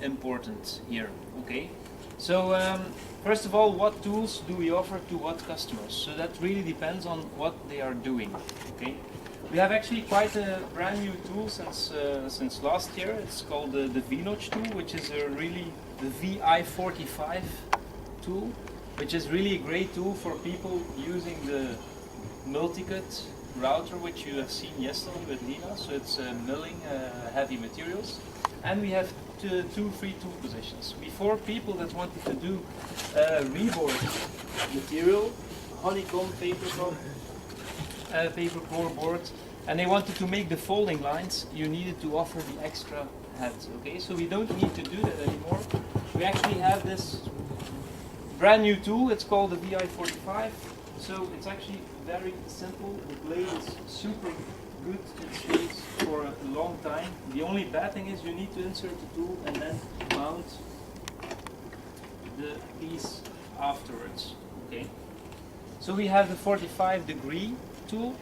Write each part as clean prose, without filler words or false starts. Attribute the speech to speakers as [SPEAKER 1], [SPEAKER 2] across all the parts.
[SPEAKER 1] important here. Okay, so first of all, what tools do we offer to what customers? So that really depends on what they are doing. Okay, we have actually quite a brand new tool since last year. It's called the V-Notch tool, which is really the VI45 tool, which is really a great tool for people using the multi-cut router, which you have seen yesterday with Lina. So it's milling heavy materials, and we have two free tool positions. Before, people that wanted to do reboard material, honeycomb, paper core board, and they wanted to make the folding lines, you needed to offer the extra head. Okay, so we don't need to do that anymore. We actually have this brand new tool. It's called the VI45. So it's actually very simple. The blade is super good. It stays for a long time. The only bad thing is you need to insert the tool and then mount the piece afterwards. Okay. So we have the 45-degree tool,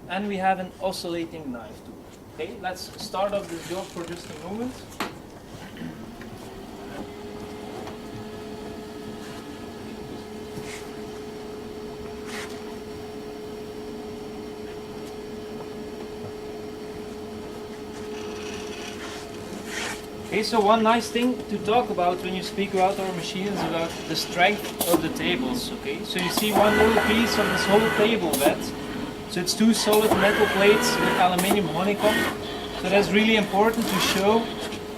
[SPEAKER 1] and we have an oscillating knife tool. Okay, let's start off this job for just a moment. Okay, so one nice thing to talk about when you speak about our machine is about the strength of the tables. Okay, so you see one little piece of this whole table bed. So it's two solid metal plates with aluminium honeycomb. So that's really important to show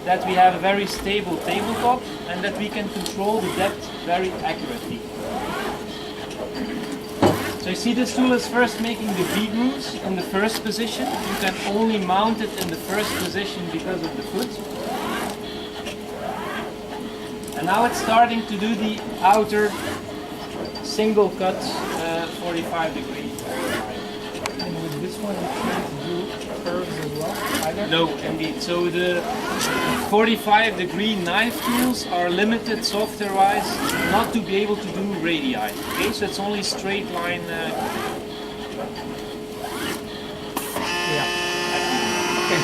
[SPEAKER 1] that we have a very stable tabletop and that we can control the depth very accurately. So you see this tool is first making the V-grooves in the first position. You can only mount it in the first position because of the foot. And now it's starting to do the outer single cut 45-degree.
[SPEAKER 2] And with this one, you can't do curves as well? Either?
[SPEAKER 1] No, indeed. So the 45-degree knife tools are limited software-wise not to be able to do radii. Okay, so it's only straight line.
[SPEAKER 2] Yeah. Okay.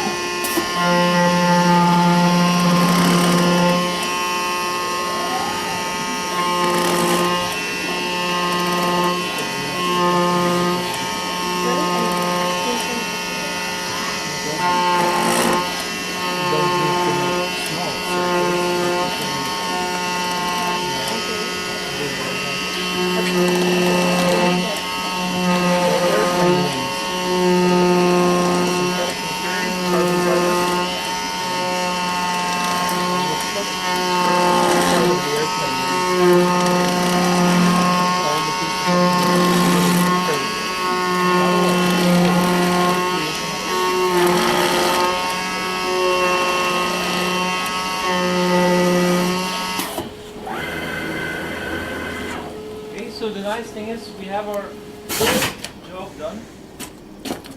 [SPEAKER 1] So the nice thing is we have our first job done.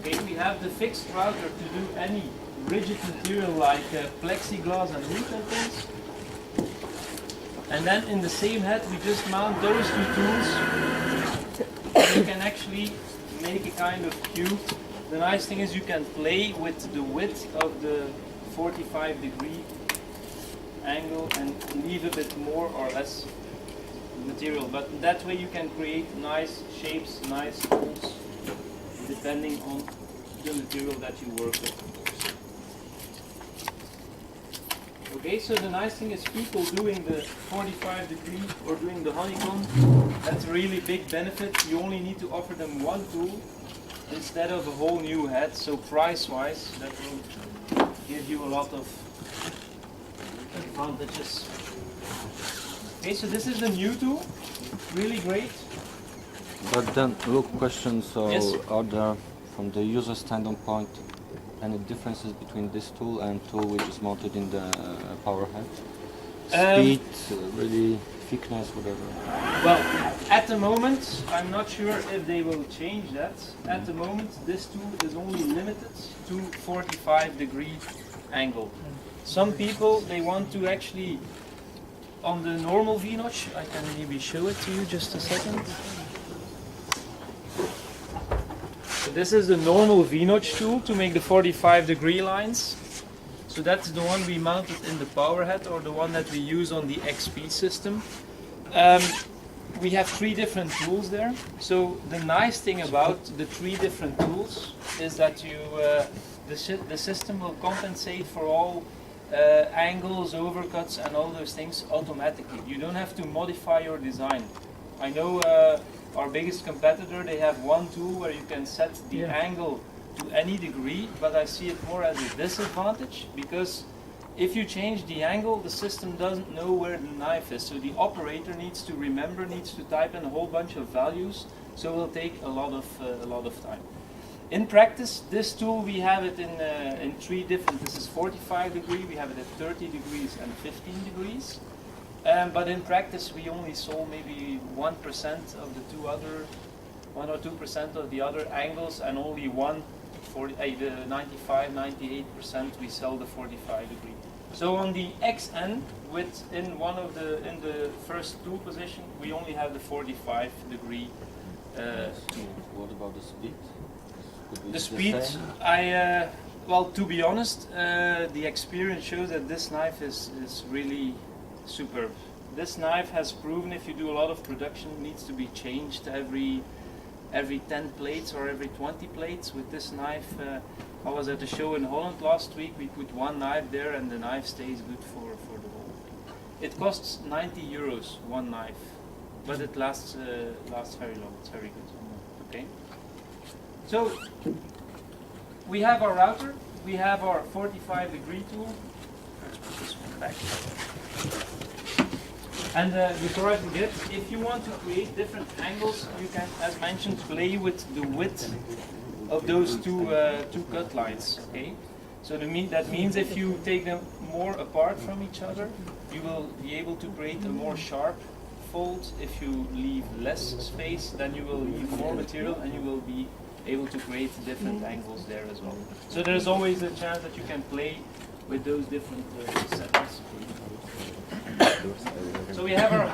[SPEAKER 1] Okay, we have the fixed router to do any rigid material like plexiglass and wood and things. And then in the same head we just mount those two tools. You can actually make a kind of cube. The nice thing is you can play with the width of the 45-degree angle and leave a bit more or less material, but that way you can create nice shapes, nice holes, depending on the material that you work with. Okay, so the nice thing is people doing the 45-degree or doing the honeycomb, that's a really big benefit. You only need to offer them one tool instead of a whole new head, so price-wise that will give you a lot of advantages. Okay, so this is the new tool, really great.
[SPEAKER 3] But then, look, question, so
[SPEAKER 1] Yes.
[SPEAKER 3] are there, from the user standpoint, any differences between this tool and tool which is mounted in the power head? Speed, really, thickness, whatever?
[SPEAKER 1] Well, at the moment, I'm not sure if they will change that. At the moment, this tool is only limited to 45-degree angle. Some people, they want to actually, on the normal V-notch, I can maybe show it to you just a second. So this is the normal V-notch tool to make the 45-degree lines. So that's the one we mounted in the power head, or the one that we use on the XP system. We have 3 different tools there. So the nice thing about the 3 different tools is that the system will compensate for all angles, overcuts, and all those things automatically. You don't have to modify your design. I know our biggest competitor, they have one tool where you can set the angle to any degree, but I see it more as a disadvantage, because if you change the angle, the system doesn't know where the knife is. So the operator needs to remember, needs to type in a whole bunch of values, so it will take a lot of time. In practice, this tool, we have it in 3 different, this is 45 degree, we have it at 30 degrees and 15 degrees. But in practice, we only sold maybe 1% of the 1 or 2% of the other angles, and only the 95, 98% we sell the 45 degree. So on the XN, in the first tool position, we only have the 45 degree tool.
[SPEAKER 3] What about the speed?
[SPEAKER 1] The speed, well, to be honest, the experience shows that this knife is really superb. This knife has proven, if you do a lot of production, it needs to be changed every 10 plates or every 20 plates. With this knife, I was at a show in Holland last week. We put one knife there, and the knife stays good for the whole thing. It costs 90 euros, one knife, but it lasts very long. It's very good. Okay. So we have our router. We have our 45 degree tool. Let's put this one back. And before I forget, if you want to create different angles, you can, as mentioned, play with the width of those two cut lines. Okay, so that means if you take them more apart from each other, you will be able to create a more sharp fold. If you leave less space, then you will leave more material, and you will be able to create different angles there as well. So there's always a chance that you can play with those different settings. So we have our